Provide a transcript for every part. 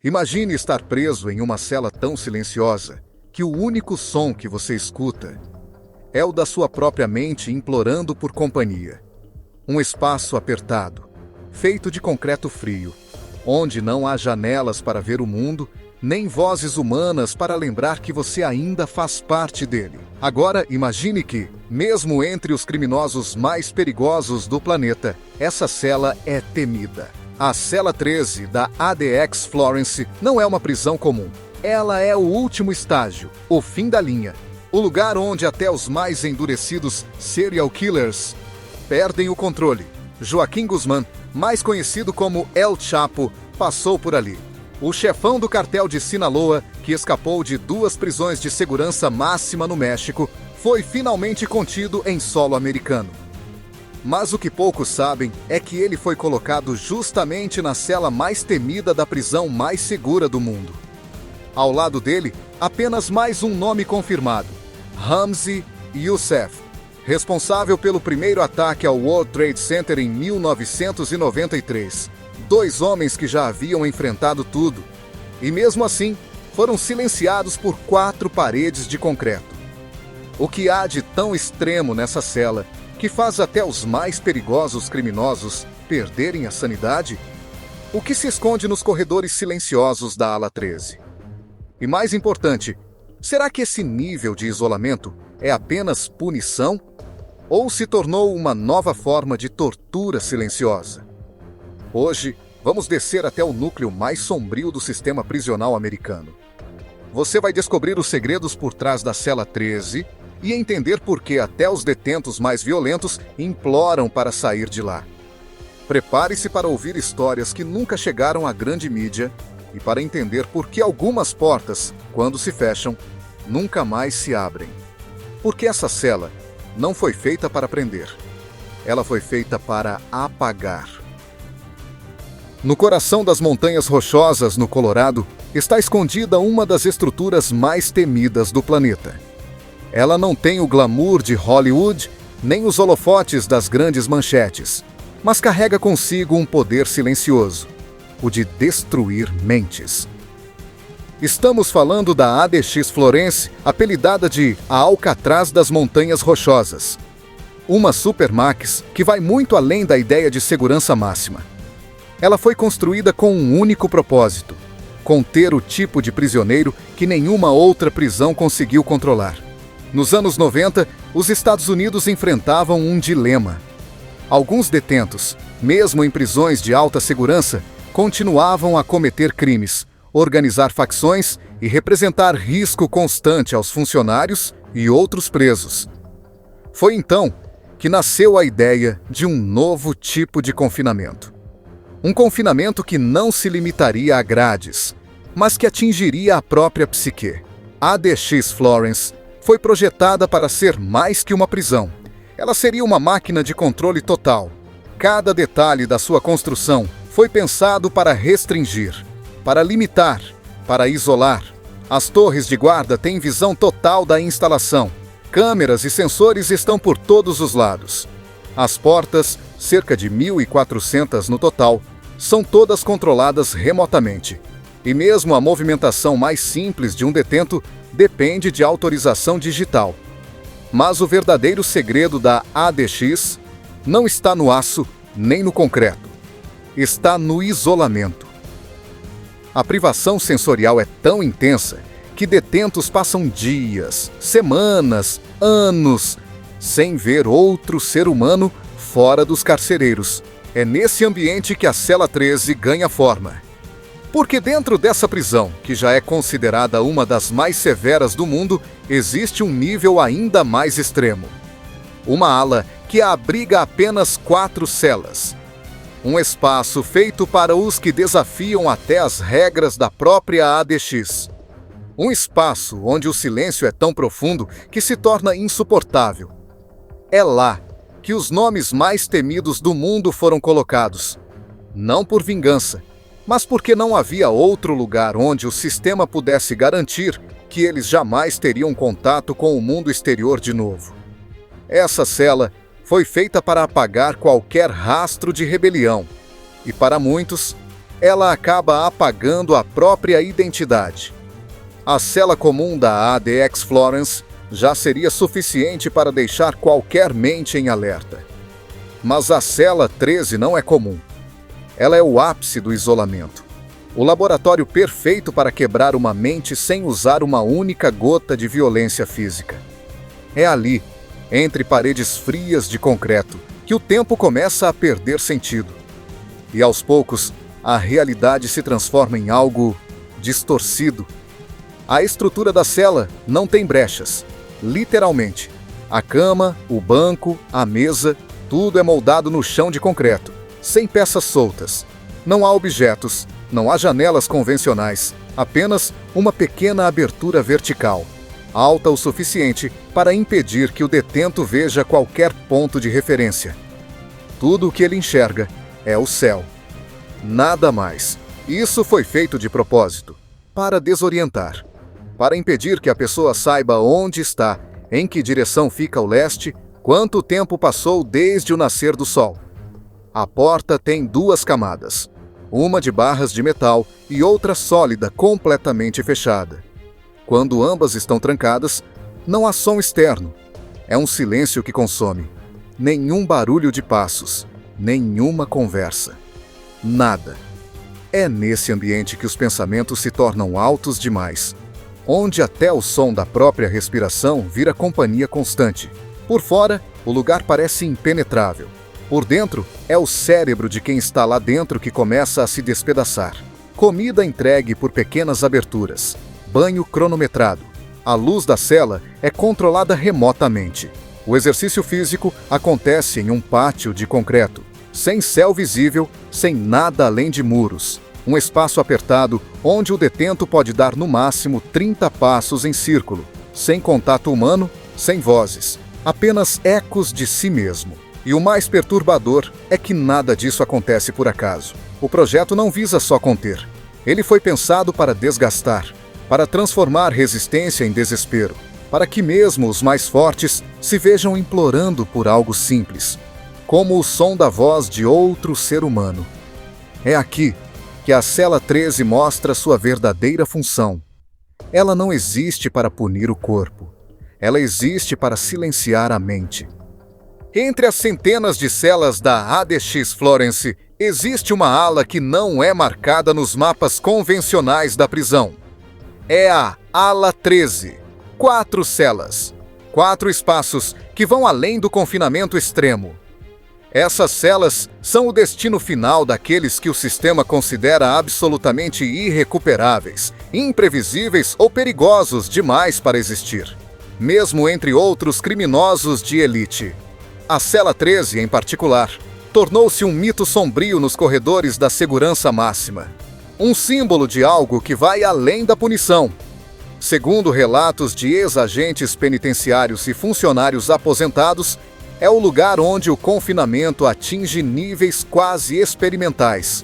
Imagine estar preso em uma cela tão silenciosa que o único som que você escuta é o da sua própria mente implorando por companhia. Um espaço apertado, feito de concreto frio, onde não há janelas para ver o mundo, nem vozes humanas para lembrar que você ainda faz parte dele. Agora, imagine que, mesmo entre os criminosos mais perigosos do planeta, essa cela é temida. A Cela 13 da ADX Florence não é uma prisão comum. Ela é o último estágio, o fim da linha. O lugar onde até os mais endurecidos serial killers perdem o controle. Joaquim Guzmán, mais conhecido como El Chapo, passou por ali. O chefão do cartel de Sinaloa, que escapou de 2 prisões de segurança máxima no México, foi finalmente contido em solo americano. Mas o que poucos sabem é que ele foi colocado justamente na cela mais temida da prisão mais segura do mundo. Ao lado dele, apenas mais um nome confirmado: Ramzi Youssef, responsável pelo primeiro ataque ao World Trade Center em 1993. 2 homens que já haviam enfrentado tudo, e mesmo assim, foram silenciados por 4 paredes de concreto. O que há de tão extremo nessa cela, que faz até os mais perigosos criminosos perderem a sanidade? O que se esconde nos corredores silenciosos da ala 13? E mais importante, será que esse nível de isolamento é apenas punição? Ou se tornou uma nova forma de tortura silenciosa? Hoje, vamos descer até o núcleo mais sombrio do sistema prisional americano. Você vai descobrir os segredos por trás da Cela 13 e entender por que até os detentos mais violentos imploram para sair de lá. Prepare-se para ouvir histórias que nunca chegaram à grande mídia e para entender por que algumas portas, quando se fecham, nunca mais se abrem. Porque essa cela não foi feita para prender. Ela foi feita para apagar. No coração das Montanhas Rochosas, no Colorado, está escondida uma das estruturas mais temidas do planeta. Ela não tem o glamour de Hollywood, nem os holofotes das grandes manchetes, mas carrega consigo um poder silencioso, o de destruir mentes. Estamos falando da ADX Florence, apelidada de a Alcatraz das Montanhas Rochosas. Uma supermax que vai muito além da ideia de segurança máxima. Ela foi construída com um único propósito: conter o tipo de prisioneiro que nenhuma outra prisão conseguiu controlar. Nos anos 90, os Estados Unidos enfrentavam um dilema. Alguns detentos, mesmo em prisões de alta segurança, continuavam a cometer crimes, organizar facções e representar risco constante aos funcionários e outros presos. Foi então que nasceu a ideia de um novo tipo de confinamento. Um confinamento que não se limitaria a grades, mas que atingiria a própria psique. A ADX Florence foi projetada para ser mais que uma prisão. Ela seria uma máquina de controle total. Cada detalhe da sua construção foi pensado para restringir, para limitar, para isolar. As torres de guarda têm visão total da instalação. Câmeras e sensores estão por todos os lados. As portas, cerca de 1.400 no total, são todas controladas remotamente. E mesmo a movimentação mais simples de um detento depende de autorização digital. Mas o verdadeiro segredo da ADX não está no aço nem no concreto. Está no isolamento. A privação sensorial é tão intensa que detentos passam dias, semanas, anos, sem ver outro ser humano fora dos carcereiros. É nesse ambiente que a Cela 13 ganha forma. Porque dentro dessa prisão, que já é considerada uma das mais severas do mundo, existe um nível ainda mais extremo. Uma ala que abriga apenas 4 celas. Um espaço feito para os que desafiam até as regras da própria ADX. Um espaço onde o silêncio é tão profundo que se torna insuportável. É lá que os nomes mais temidos do mundo foram colocados. Não por vingança, mas porque não havia outro lugar onde o sistema pudesse garantir que eles jamais teriam contato com o mundo exterior de novo. Essa cela foi feita para apagar qualquer rastro de rebelião, e para muitos, ela acaba apagando a própria identidade. A cela comum da ADX Florence já seria suficiente para deixar qualquer mente em alerta. Mas a cela 13 não é comum. Ela é o ápice do isolamento. O laboratório perfeito para quebrar uma mente sem usar uma única gota de violência física. É ali, entre paredes frias de concreto, que o tempo começa a perder sentido. E aos poucos, a realidade se transforma em algo distorcido. A estrutura da cela não tem brechas, literalmente. A cama, o banco, a mesa, tudo é moldado no chão de concreto, sem peças soltas. Não há objetos, não há janelas convencionais, apenas uma pequena abertura vertical, alta o suficiente para impedir que o detento veja qualquer ponto de referência. Tudo o que ele enxerga é o céu. Nada mais. Isso foi feito de propósito, para desorientar, para impedir que a pessoa saiba onde está, em que direção fica o leste, quanto tempo passou desde o nascer do sol. A porta tem 2 camadas, uma de barras de metal e outra sólida, completamente fechada. Quando ambas estão trancadas, não há som externo. É um silêncio que consome. Nenhum barulho de passos, nenhuma conversa. Nada. É nesse ambiente que os pensamentos se tornam altos demais, onde até o som da própria respiração vira companhia constante. Por fora, o lugar parece impenetrável. Por dentro, é o cérebro de quem está lá dentro que começa a se despedaçar. Comida entregue por pequenas aberturas. Banho cronometrado. A luz da cela é controlada remotamente. O exercício físico acontece em um pátio de concreto, sem céu visível, sem nada além de muros. Um espaço apertado onde o detento pode dar no máximo 30 passos em círculo, sem contato humano, sem vozes, apenas ecos de si mesmo. E o mais perturbador é que nada disso acontece por acaso. O projeto não visa só conter. Ele foi pensado para desgastar, para transformar resistência em desespero, para que mesmo os mais fortes se vejam implorando por algo simples, como o som da voz de outro ser humano. É aqui que a cela 13 mostra sua verdadeira função. Ela não existe para punir o corpo. Ela existe para silenciar a mente. Entre as centenas de celas da ADX Florence, existe uma ala que não é marcada nos mapas convencionais da prisão. É a Ala 13. 4 celas. 4 espaços que vão além do confinamento extremo. Essas celas são o destino final daqueles que o sistema considera absolutamente irrecuperáveis, imprevisíveis ou perigosos demais para existir, mesmo entre outros criminosos de elite. A cela 13, em particular, tornou-se um mito sombrio nos corredores da segurança máxima. Um símbolo de algo que vai além da punição. Segundo relatos de ex-agentes penitenciários e funcionários aposentados, é o lugar onde o confinamento atinge níveis quase experimentais.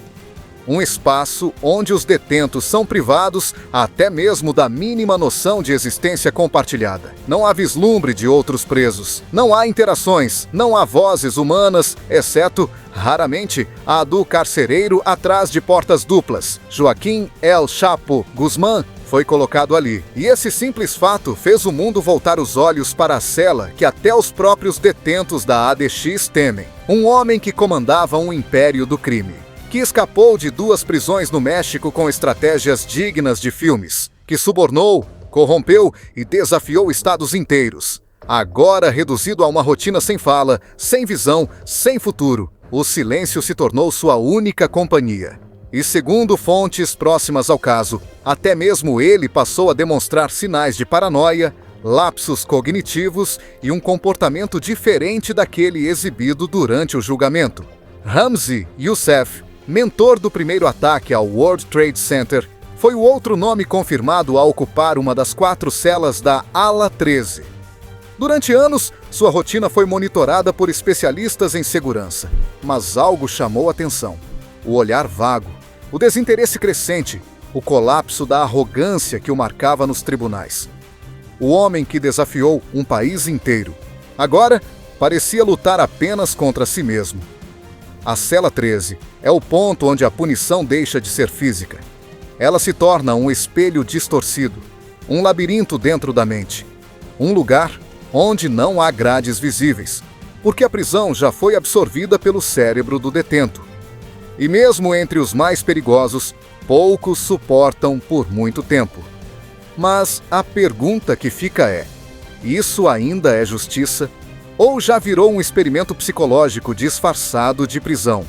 Um espaço onde os detentos são privados até mesmo da mínima noção de existência compartilhada. Não há vislumbre de outros presos, não há interações, não há vozes humanas, exceto, raramente, a do carcereiro atrás de portas duplas. Joaquim El Chapo Guzmán foi colocado ali, e esse simples fato fez o mundo voltar os olhos para a cela que até os próprios detentos da ADX temem. Um homem que comandava um império do crime, que escapou de 2 prisões no México com estratégias dignas de filmes, que subornou, corrompeu e desafiou estados inteiros. Agora reduzido a uma rotina sem fala, sem visão, sem futuro, o silêncio se tornou sua única companhia. E segundo fontes próximas ao caso, até mesmo ele passou a demonstrar sinais de paranoia, lapsos cognitivos e um comportamento diferente daquele exibido durante o julgamento. Ramzi Youssef, mentor do primeiro ataque ao World Trade Center, foi o outro nome confirmado a ocupar uma das 4 celas da Ala 13. Durante anos, sua rotina foi monitorada por especialistas em segurança, mas algo chamou atenção. O olhar vago, o desinteresse crescente, o colapso da arrogância que o marcava nos tribunais. O homem que desafiou um país inteiro, agora parecia lutar apenas contra si mesmo. A cela 13 é o ponto onde a punição deixa de ser física. Ela se torna um espelho distorcido, um labirinto dentro da mente, um lugar onde não há grades visíveis, porque a prisão já foi absorvida pelo cérebro do detento. E mesmo entre os mais perigosos, poucos suportam por muito tempo. Mas a pergunta que fica é: isso ainda é justiça? Ou já virou um experimento psicológico disfarçado de prisão?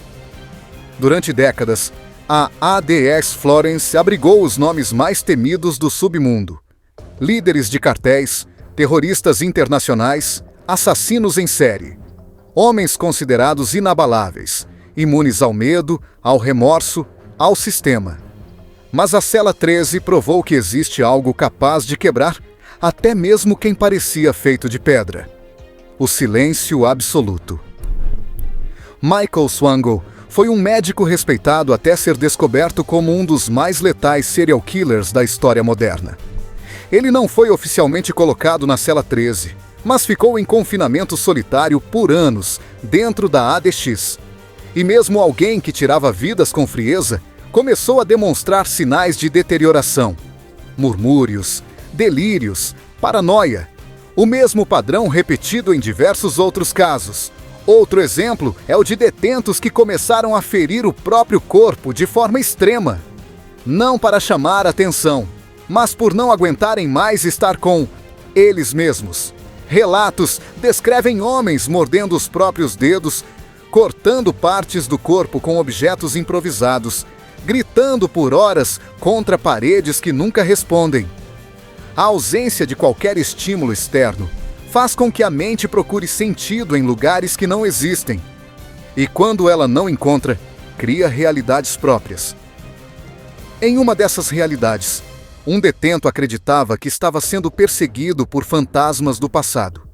Durante décadas, a ADS Florence abrigou os nomes mais temidos do submundo: líderes de cartéis, terroristas internacionais, assassinos em série, homens considerados inabaláveis, imunes ao medo, ao remorso, ao sistema. Mas a cela 13 provou que existe algo capaz de quebrar até mesmo quem parecia feito de pedra: o silêncio absoluto. Michael Swango foi um médico respeitado até ser descoberto como um dos mais letais serial killers da história moderna. Ele não foi oficialmente colocado na cela 13, mas ficou em confinamento solitário por anos, dentro da ADX. E mesmo alguém que tirava vidas com frieza começou a demonstrar sinais de deterioração: murmúrios, delírios, paranoia. O mesmo padrão repetido em diversos outros casos. Outro exemplo é o de detentos que começaram a ferir o próprio corpo de forma extrema. Não para chamar atenção, mas por não aguentarem mais estar com eles mesmos. Relatos descrevem homens mordendo os próprios dedos, cortando partes do corpo com objetos improvisados, gritando por horas contra paredes que nunca respondem. A ausência de qualquer estímulo externo faz com que a mente procure sentido em lugares que não existem. E quando ela não encontra, cria realidades próprias. Em uma dessas realidades, um detento acreditava que estava sendo perseguido por fantasmas do passado.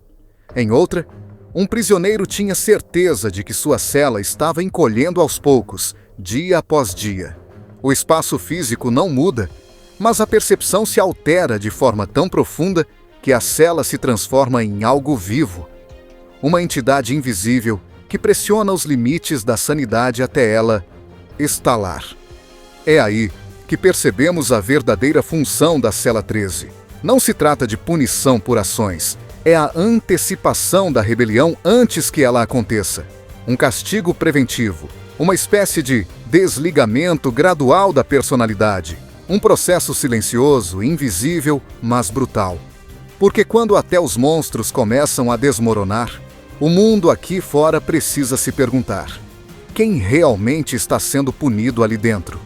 Em outra, um prisioneiro tinha certeza de que sua cela estava encolhendo aos poucos, dia após dia. O espaço físico não muda, mas a percepção se altera de forma tão profunda que a cela se transforma em algo vivo. Uma entidade invisível que pressiona os limites da sanidade até ela estalar. É aí que percebemos a verdadeira função da cela 13. Não se trata de punição por ações, é a antecipação da rebelião antes que ela aconteça. Um castigo preventivo, uma espécie de desligamento gradual da personalidade. Um processo silencioso, invisível, mas brutal. Porque quando até os monstros começam a desmoronar, o mundo aqui fora precisa se perguntar: quem realmente está sendo punido ali dentro?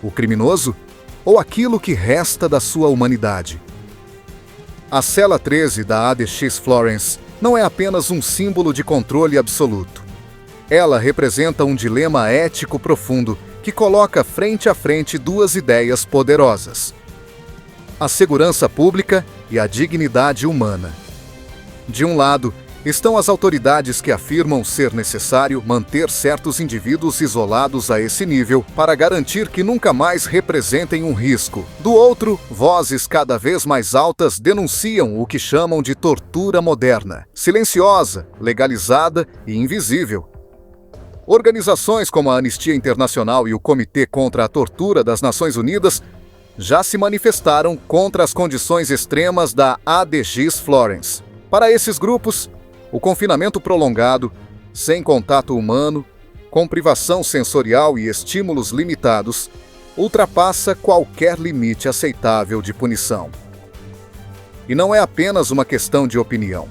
O criminoso ou aquilo que resta da sua humanidade? A cela 13 da ADX Florence não é apenas um símbolo de controle absoluto. Ela representa um dilema ético profundo que coloca frente a frente duas ideias poderosas: a segurança pública e a dignidade humana. De um lado, estão as autoridades que afirmam ser necessário manter certos indivíduos isolados a esse nível para garantir que nunca mais representem um risco. Do outro, vozes cada vez mais altas denunciam o que chamam de tortura moderna, silenciosa, legalizada e invisível. Organizações como a Anistia Internacional e o Comitê contra a Tortura das Nações Unidas já se manifestaram contra as condições extremas da ADX Florence. Para esses grupos, o confinamento prolongado, sem contato humano, com privação sensorial e estímulos limitados, ultrapassa qualquer limite aceitável de punição. E não é apenas uma questão de opinião.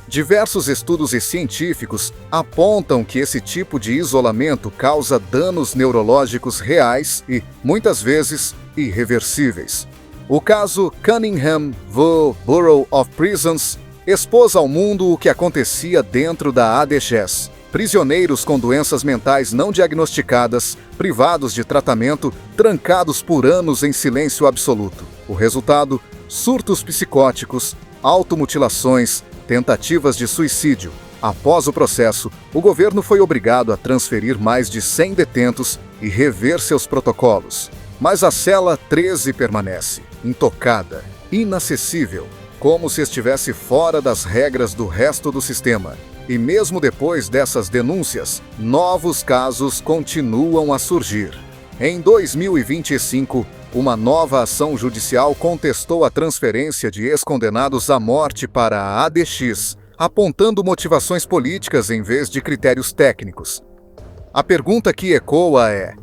Diversos estudos científicos apontam que esse tipo de isolamento causa danos neurológicos reais e, muitas vezes, irreversíveis. O caso Cunningham v. Bureau of Prisons expôs ao mundo o que acontecia dentro da ADX. Prisioneiros com doenças mentais não diagnosticadas, privados de tratamento, trancados por anos em silêncio absoluto. O resultado: surtos psicóticos, automutilações, tentativas de suicídio. Após o processo, o governo foi obrigado a transferir mais de 100 detentos e rever seus protocolos. Mas a cela 13 permanece, intocada, inacessível, como se estivesse fora das regras do resto do sistema. E mesmo depois dessas denúncias, novos casos continuam a surgir. Em 2025, uma nova ação judicial contestou a transferência de ex-condenados à morte para a ADX, apontando motivações políticas em vez de critérios técnicos. A pergunta que ecoa é: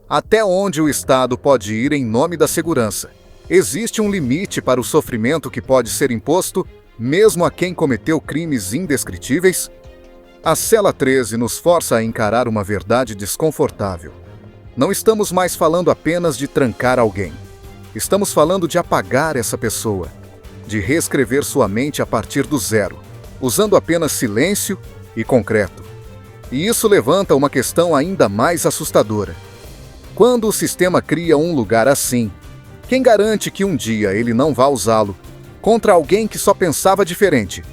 até onde o Estado pode ir em nome da segurança? Existe um limite para o sofrimento que pode ser imposto, mesmo a quem cometeu crimes indescritíveis? A Cela 13 nos força a encarar uma verdade desconfortável. Não estamos mais falando apenas de trancar alguém. Estamos falando de apagar essa pessoa, de reescrever sua mente a partir do zero, usando apenas silêncio e concreto. E isso levanta uma questão ainda mais assustadora. Quando o sistema cria um lugar assim, quem garante que um dia ele não vá usá-lo contra alguém que só pensava diferente?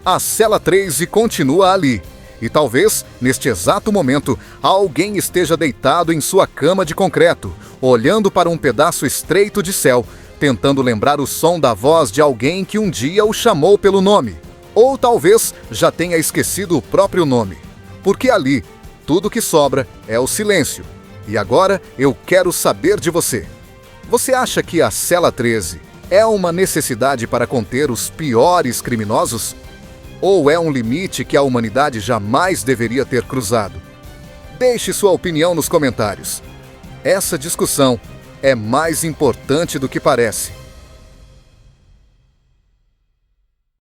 A Cela 13 continua ali. E talvez, neste exato momento, alguém esteja deitado em sua cama de concreto, olhando para um pedaço estreito de céu, tentando lembrar o som da voz de alguém que um dia o chamou pelo nome. Ou talvez já tenha esquecido o próprio nome. Porque ali, tudo que sobra é o silêncio. E agora eu quero saber de você. Você acha que a Cela 13 é uma necessidade para conter os piores criminosos? Ou é um limite que a humanidade jamais deveria ter cruzado? Deixe sua opinião nos comentários. Essa discussão é mais importante do que parece.